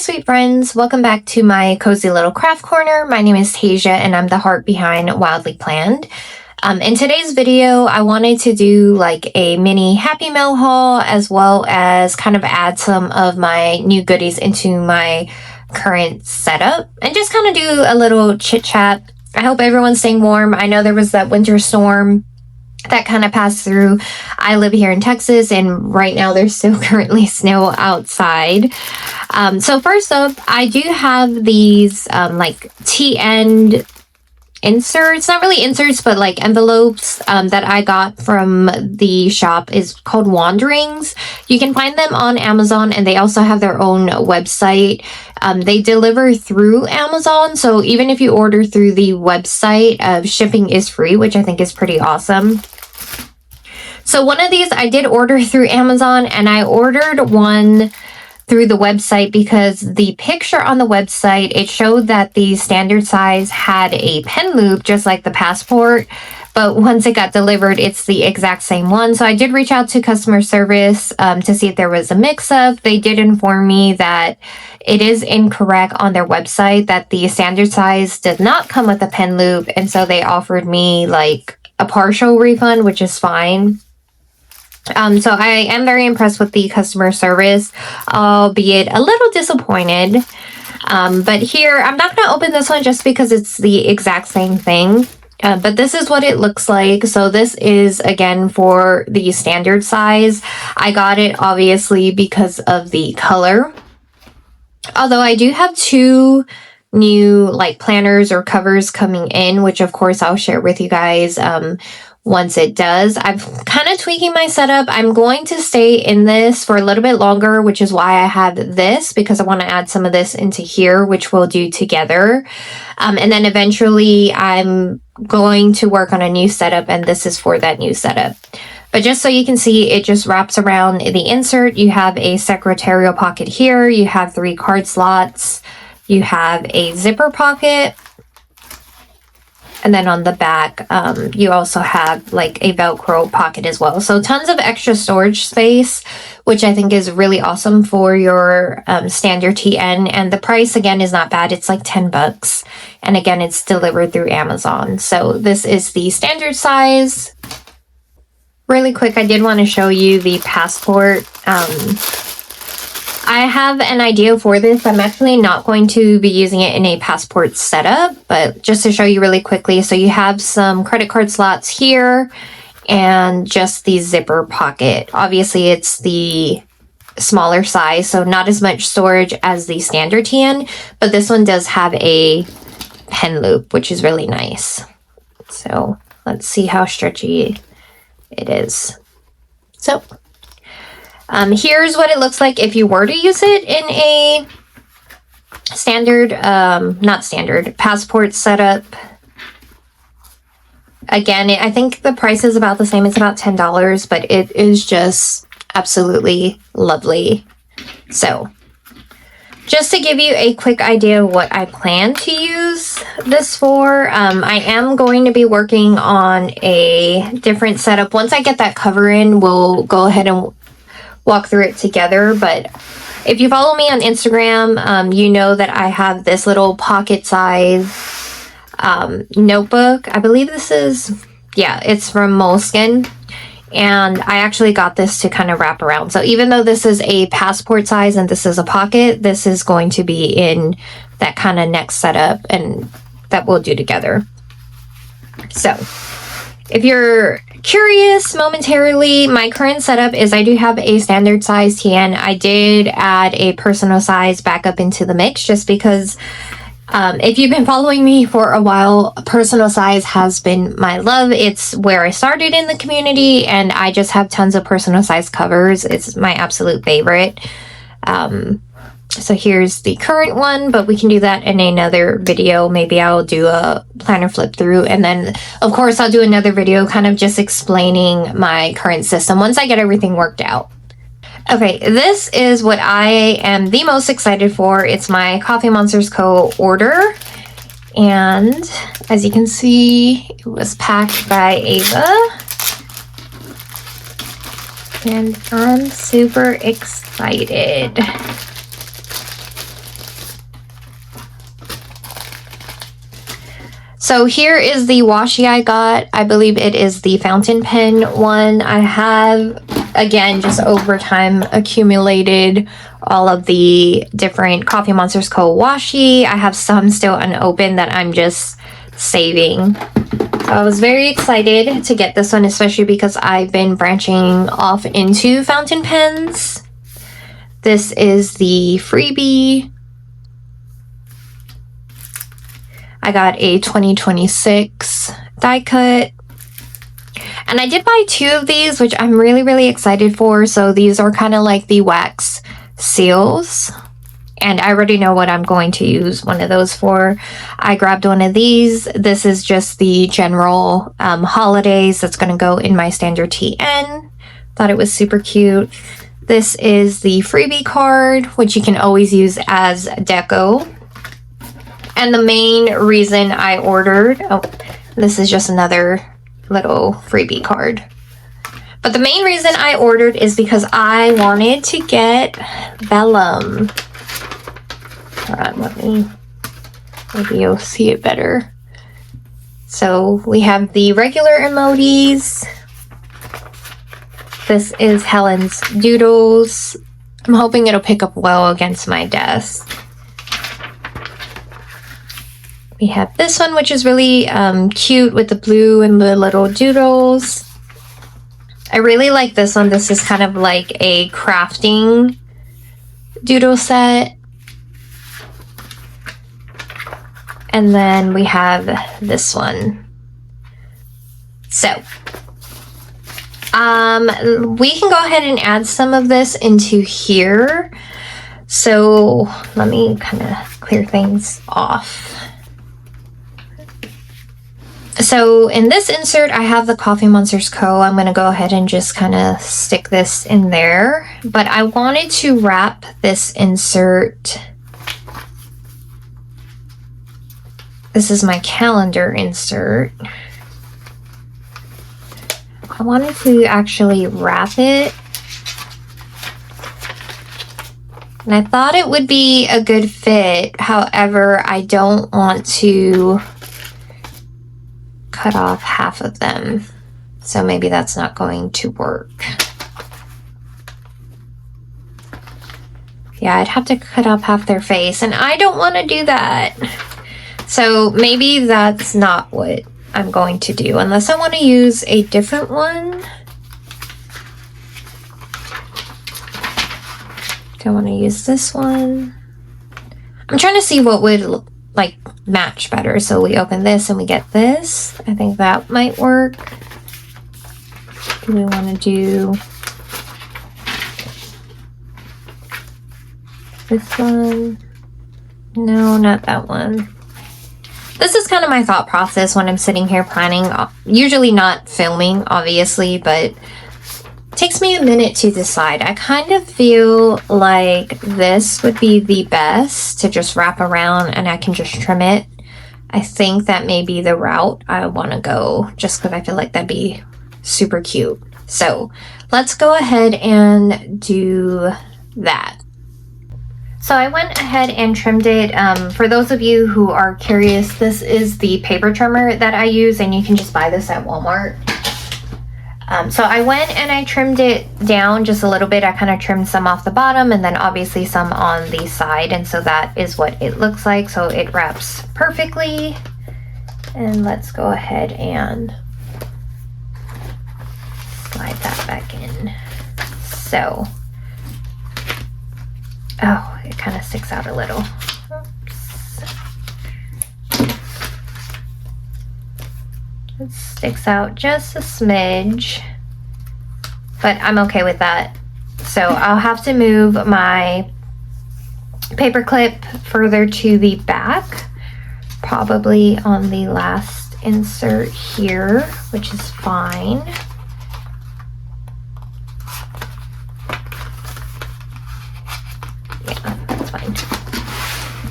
sweet friends, welcome back to my cozy little craft corner. My name is Tasia and I'm the heart behind Wildly Planned. In today's video, I wanted to do like a mini Happy Mail haul as well as kind of add some of my new goodies into my current setup and just kind of do a little chit chat. I hope everyone's staying warm. I know there was that winter storm that kind of passed through. I live here in Texas and right now there's still currently snow outside. So first up, I do have these like T-end inserts, not really inserts, but like envelopes that I got from the shop is called Wanderings. You can find them on Amazon and they also have their own website. They deliver through Amazon, so even if you order through the website, shipping is free, which I think is pretty awesome. So one of these I did order through Amazon and I ordered one through the website because the picture on the website, it showed that the standard size had a pen loop just like the passport, but once it got delivered it's the exact same one. So I did reach out to customer service to see if there was a mix-up. They did inform me that it is incorrect on their website, that the standard size does not come with a pen loop, and so they offered me like a partial refund, which is fine. So I am very impressed with the customer service, albeit a little disappointed. But here, I'm not going to open this one just because it's the exact same thing. But this is what it looks like. So this is, again, for the standard size. I got it, obviously, because of the color. Although I do have two new, like, planners or covers coming in, which, of course, I'll share with you guys once it does. I'm kind of tweaking my setup. I'm going to stay in this for a little bit longer, which is why I have this, because I want to add some of this into here, which we'll do together. And then eventually I'm going to work on a new setup, and this is for that new setup. But just so you can see, it just wraps around the insert. You have a secretarial pocket here. You have 3 card slots. You have a zipper pocket. And then on the back, you also have like a Velcro pocket as well. So tons of extra storage space, which I think is really awesome for your standard TN. And the price, again, is not bad. It's like $10. And again, it's delivered through Amazon. So this is the standard size. Really quick, I did want to show you the passport. I have an idea for this. I'm actually not going to be using it in a passport setup, but just to show you really quickly. So you have some credit card slots here and just the zipper pocket. Obviously, it's the smaller size, so not as much storage as the standard TN, but this one does have a pen loop, which is really nice. So let's see how stretchy it is. So here's what it looks like if you were to use it in a standard, not standard, passport setup. Again, I think the price is about the same. It's about $10, but it is just absolutely lovely. So just to give you a quick idea of what I plan to use this for, I am going to be working on a different setup. Once I get that cover in, we'll go ahead and walk through it together. But if you follow me on Instagram, you know that I have this little pocket size notebook. I believe this is, yeah, it's from Moleskine. And I actually got this to kind of wrap around. So even though this is a passport size and this is a pocket, this is going to be in that kind of next setup and that we'll do together. So if you're curious momentarily, my current setup is I do have a standard size TN. I did add a personal size back up into the mix just because if you've been following me for a while, personal size has been my love. It's where I started in the community and I just have tons of personal size covers. It's my absolute favorite. So here's the current one, but we can do that in another video. Maybe I'll do a planner flip through, and then of course I'll do another video kind of just explaining my current system once I get everything worked out. Okay, this is what I am the most excited for. It's my Coffee Monsterz Co order, and as you can see, it was packed by Ava. And I'm super excited. So here is the washi I got. I believe it is the fountain pen one. I have, again, just over time accumulated all of the different Coffee Monsterz Co. washi. I have some still unopened that I'm just saving. So I was very excited to get this one, especially because I've been branching off into fountain pens. This is the freebie. I got a 2026 die cut. And I did buy 2 of these, which I'm really excited for. So these are kind of like the wax seals. And I already know what I'm going to use one of those for. I grabbed one of these. This is just the general holidays that's going to go in my standard TN. Thought it was super cute. This is the freebie card, which you can always use as deco. And the main reason I ordered, oh, this is just another little freebie card. But the main reason I ordered is because I wanted to get vellum. Hold on, maybe you'll see it better. So we have the regular emojis. This is Helen's Doodles. I'm hoping it'll pick up well against my desk. We have this one, which is really cute with the blue and the little doodles. I really like this one. This is kind of like a crafting doodle set. And then we have this one. So, we can go ahead and add some of this into here. So, let me kind of clear things off. So in this insert, I have the Coffee Monsterz Co. I'm going to go ahead and just kind of stick this in there. But I wanted to wrap this insert. This is my calendar insert. I wanted to actually wrap it. And I thought it would be a good fit. However, I don't want to cut off half of them, so maybe that's not going to work. Yeah, I'd have to cut off half their face, and I don't want to do that. So maybe that's not what I'm going to do, unless I want to use a different one. Do I want to use this one? I'm trying to see what would like match better. So we open this and we get this. I think that might work. Do we want to do this one? No, not that one. This is kind of my thought process when I'm sitting here planning. Usually not filming, obviously, but it takes me a minute to decide. I kind of feel like this would be the best to just wrap around and I can just trim it. I think that may be the route I want to go, just because I feel like that'd be super cute. So let's go ahead and do that. So I went ahead and trimmed it. For those of you who are curious, this is the paper trimmer that I use, and you can just buy this at Walmart. So I went and I trimmed it down just a little bit. I kind of trimmed some off the bottom and then obviously some on the side. And so that is what it looks like. So it wraps perfectly. And let's go ahead and slide that back in. So, oh, it kind of sticks out a little. It sticks out just a smidge, but I'm okay with that. So I'll have to move my paper clip further to the back, probably on the last insert here, which is fine. Yeah, that's fine.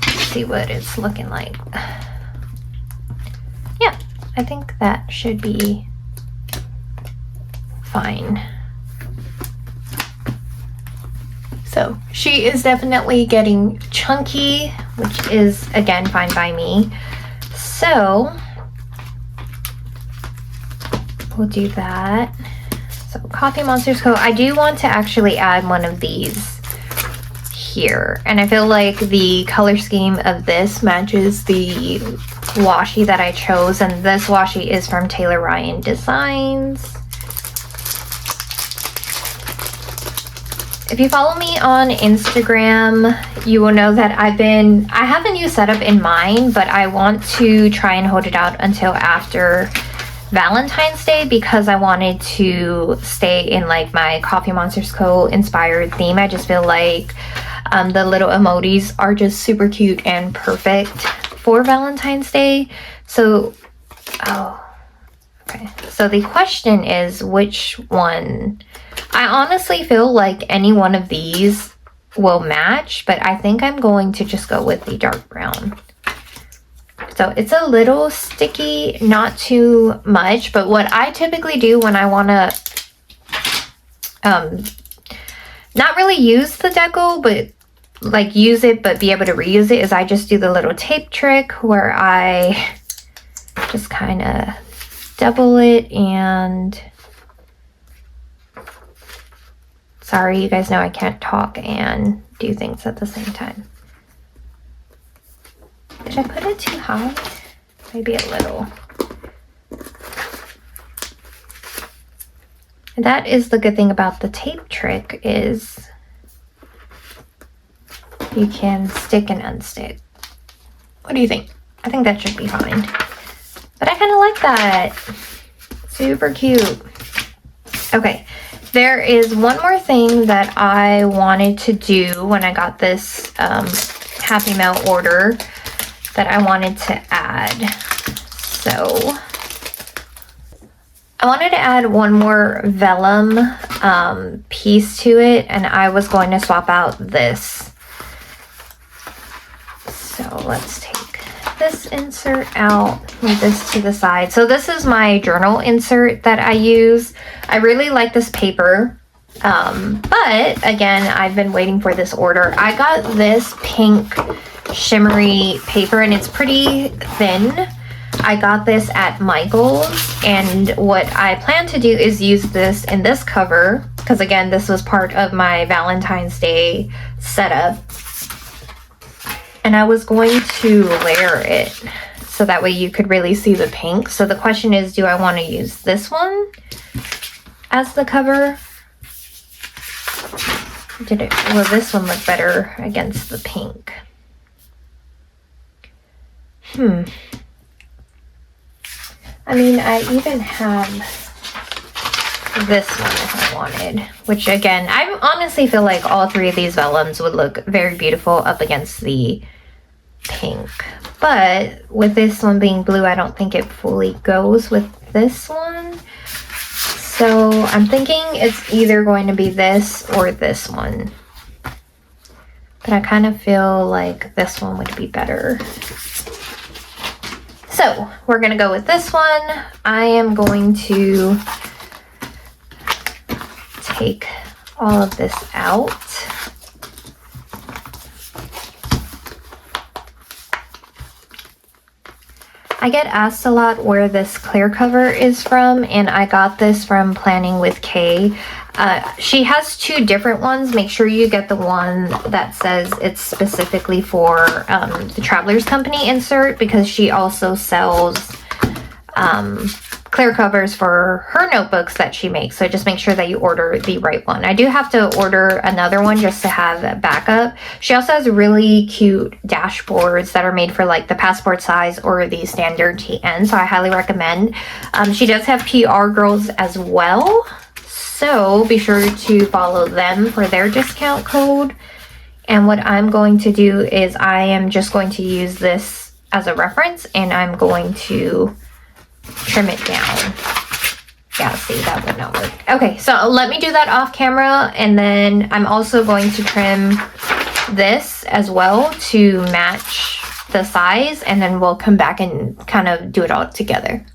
Let's see what it's looking like. Yeah, I think that should be fine. So she is definitely getting chunky, which is again fine by me. So we'll do that. So Coffee Monsterz Co. I do want to actually add one of these here, and I feel like the color scheme of this matches the washi that I chose, and this washi is from Taylor Ryan Designs. If you follow me on Instagram, you will know that I have a new setup in mind, but I want to try and hold it out until after Valentine's Day because I wanted to stay in like my Coffee Monsterz Co inspired theme. I just feel like the little emojis are just super cute and perfect for Valentine's Day. So, okay. So the question is, which one? I honestly feel like any one of these will match, but I think I'm going to just go with the dark brown. So it's a little sticky, not too much, but what I typically do when I want to not really use the deco, but like use it but be able to reuse it, is I just do the little tape trick where I just kind of double it. And sorry, you guys know I can't talk and do things at the same time. Did I put it too high? Maybe a little. And that is the good thing about the tape trick, is you can stick and unstick. What do you think? I think that should be fine. But I kind of like that. Super cute. Okay, there is one more thing that I wanted to do when I got this Happy Mail order that I wanted to add. So I wanted to add one more vellum piece to it, and I was going to swap out this. So let's take this insert out, move this to the side. So this is my journal insert that I use. I really like this paper, but again, I've been waiting for this order. I got this pink shimmery paper and it's pretty thin. I got this at Michael's, and what I plan to do is use this in this cover because again, this was part of my Valentine's Day setup, and I was going to layer it so that way you could really see the pink. So the question is, do I want to use this one as the cover? Will this one look better against the pink? I mean, I even have this one if I wanted, which again, I honestly feel like all three of these vellums would look very beautiful up against the pink. But with this one being blue, I don't think it fully goes with this one. So I'm thinking it's either going to be this or this one. But I kind of feel like this one would be better. So we're going to go with this one. I am going to take all of this out. I get asked a lot where this clear cover is from, and I got this from Planning with Kay. She has two different ones. Make sure you get the one that says it's specifically for the Travelers Company insert, because she also sells clear covers for her notebooks that she makes. So just make sure that you order the right one. I do have to order another one just to have backup. She also has really cute dashboards that are made for like the passport size or the standard TN. So I highly recommend. She does have PR Girls as well. So be sure to follow them for their discount code. And what I'm going to do is I am just going to use this as a reference, and I'm going to trim it down. Yeah, see, that would not work. Okay, so let me do that off camera, and then I'm also going to trim this as well to match the size, and then we'll come back and kind of do it all together.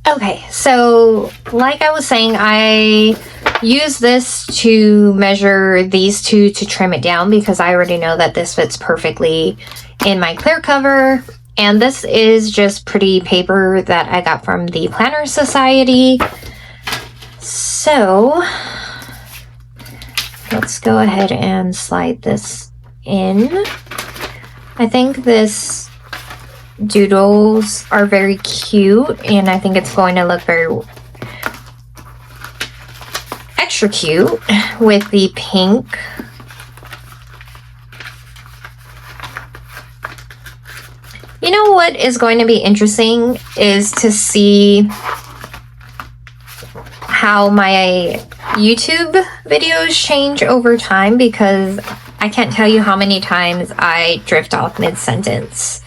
Okay, so like I was saying, I use this to measure these two to trim it down because I already know that this fits perfectly in my clear cover. And this is just pretty paper that I got from the Planner Society. So let's go ahead and slide this in. I think this doodles are very cute, and I think it's going to look very extra cute with the pink. You know what is going to be interesting is to see how my YouTube videos change over time, because I can't tell you how many times I drift off mid-sentence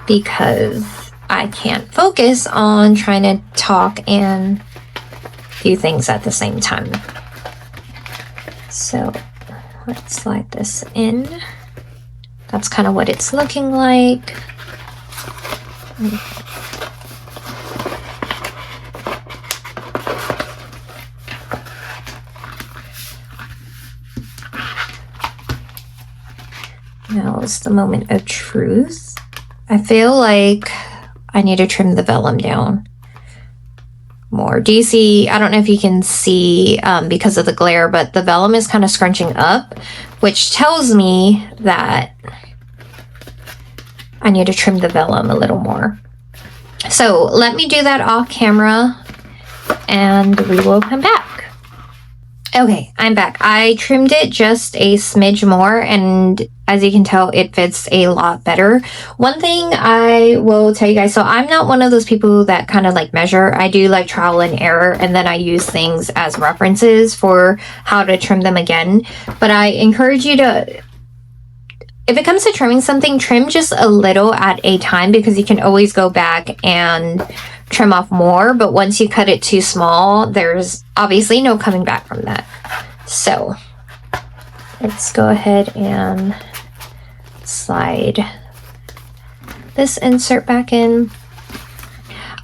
because I can't focus on trying to talk and do things at the same time. So let's slide this in. That's kind of what it's looking like. Now is the moment of truth. I feel like I need to trim the vellum down more. Do you see? I don't know if you can see because of the glare, but the vellum is kind of scrunching up, which tells me that I need to trim the vellum a little more. So let me do that off camera and we will come back. Okay, I'm back. I trimmed it just a smidge more, and as you can tell, it fits a lot better. One thing I will tell you guys, so I'm not one of those people that kind of like measure. I do like trial and error, and then I use things as references for how to trim them again. But I encourage you to, if it comes to trimming something, trim just a little at a time, because you can always go back and trim off more. But once you cut it too small, there's obviously no coming back from that. So let's go ahead and slide this insert back in.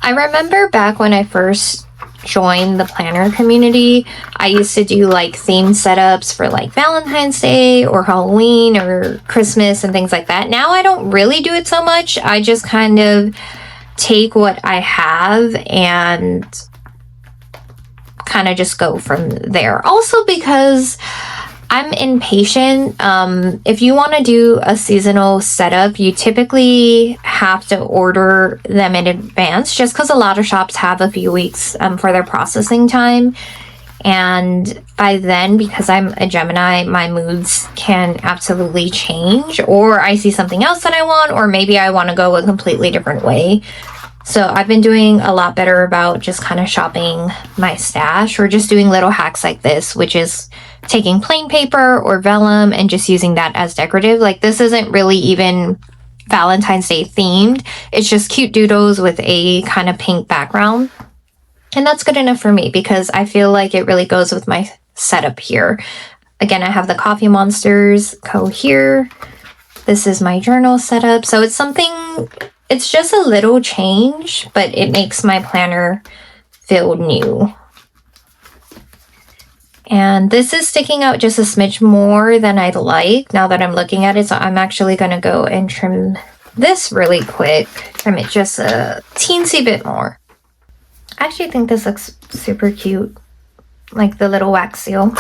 I remember back when I first joined the planner community, I used to do like themed setups for like Valentine's Day or Halloween or Christmas and things like that. Now I don't really do it so much. I just kind of take what I have and kind of just go from there. Also because I'm impatient. If you want to do a seasonal setup, you typically have to order them in advance, just because a lot of shops have a few weeks for their processing time. And by then, because I'm a Gemini, my moods can absolutely change, or I see something else that I want, or maybe I want to go a completely different way. So I've been doing a lot better about just kind of shopping my stash, or just doing little hacks like this, which is taking plain paper or vellum and just using that as decorative. Like, this isn't really even Valentine's Day themed. It's just cute doodles with a kind of pink background. And that's good enough for me, because I feel like it really goes with my setup here. Again, I have the Coffee Monsterz Co here. This is my journal setup. So it's something, it's just a little change, but it makes my planner feel new. And this is sticking out just a smidge more than I'd like now that I'm looking at it. So I'm actually going to go and trim this really quick. Trim it just a teensy bit more. I actually think this looks super cute, like the little wax seal.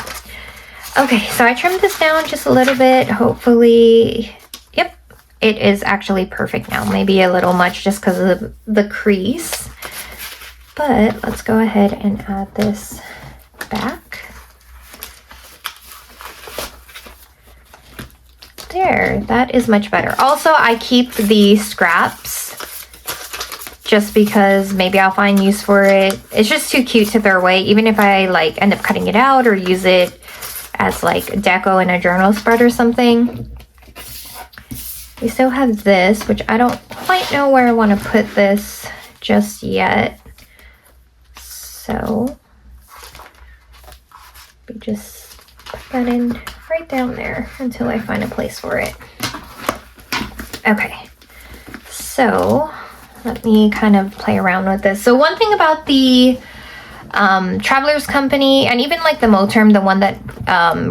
Okay, so I trimmed this down just a little bit. Hopefully, yep, it is actually perfect now. Maybe a little much just because of the crease. But let's go ahead and add this back. There, that is much better. Also, I keep the scraps just because maybe I'll find use for it. It's just too cute to throw away, even if I like end up cutting it out or use it as like deco in a journal spread or something. We still have this, which I don't quite know where I want to put this just yet. So we just put that in right down there until I find a place for it. Okay, so let me kind of play around with this. So one thing about the Traveler's Company, and even like the Moterm, the one that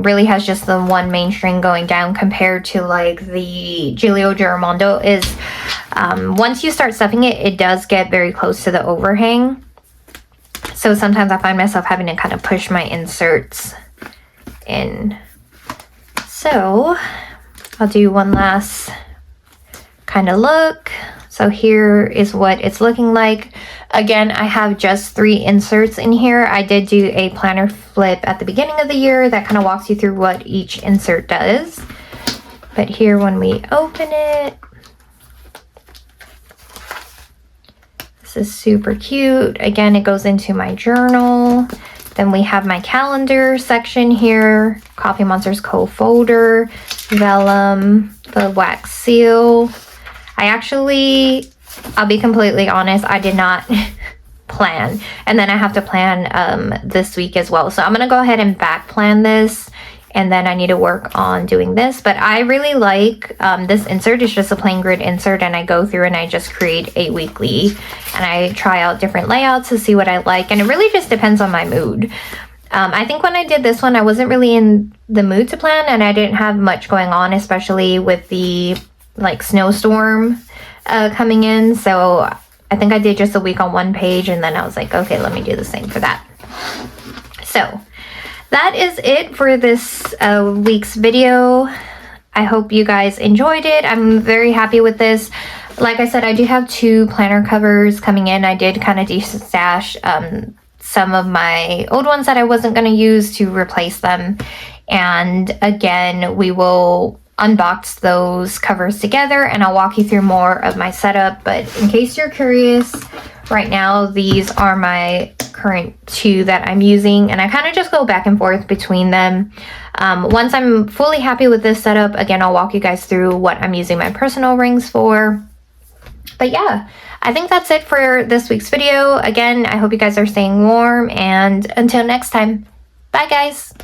really has just the one main string going down, compared to like the Giglio Giramondo, is once you start stuffing it, it does get very close to the overhang. So sometimes I find myself having to kind of push my inserts in. So I'll do one last kind of look. So here is what it's looking like. Again, I have just 3 inserts in here. I did do a planner flip at the beginning of the year that kind of walks you through what each insert does. But here, when we open it, this is super cute. Again, it goes into my journal. Then we have my calendar section here, Coffee Monsterz Co folder, vellum, the wax seal. I'll be completely honest, I did not plan. And then I have to plan this week as well. So I'm going to go ahead and back plan this. And then I need to work on doing this. But I really like this insert. It's just a plain grid insert. And I go through and I just create a weekly. And I try out different layouts to see what I like. And it really just depends on my mood. I think when I did this one, I wasn't really in the mood to plan. And I didn't have much going on, especially with the like snowstorm coming in. So I think I did just a week on one page, and then I was like, okay, let me do the same for that. So that is it for this week's video. I hope you guys enjoyed it. I'm very happy with this. Like I said, I do have 2 planner covers coming in. I did kind of de-stash some of my old ones that I wasn't going to use to replace them. And again, we will unbox those covers together and I'll walk you through more of my setup. But in case you're curious, right now these are my current 2 that I'm using, and I kind of just go back and forth between them. Once I'm fully happy with this setup, again, I'll walk you guys through what I'm using my personal rings for. But yeah, I think that's it for this week's video. Again, I hope you guys are staying warm, and until next time, bye guys.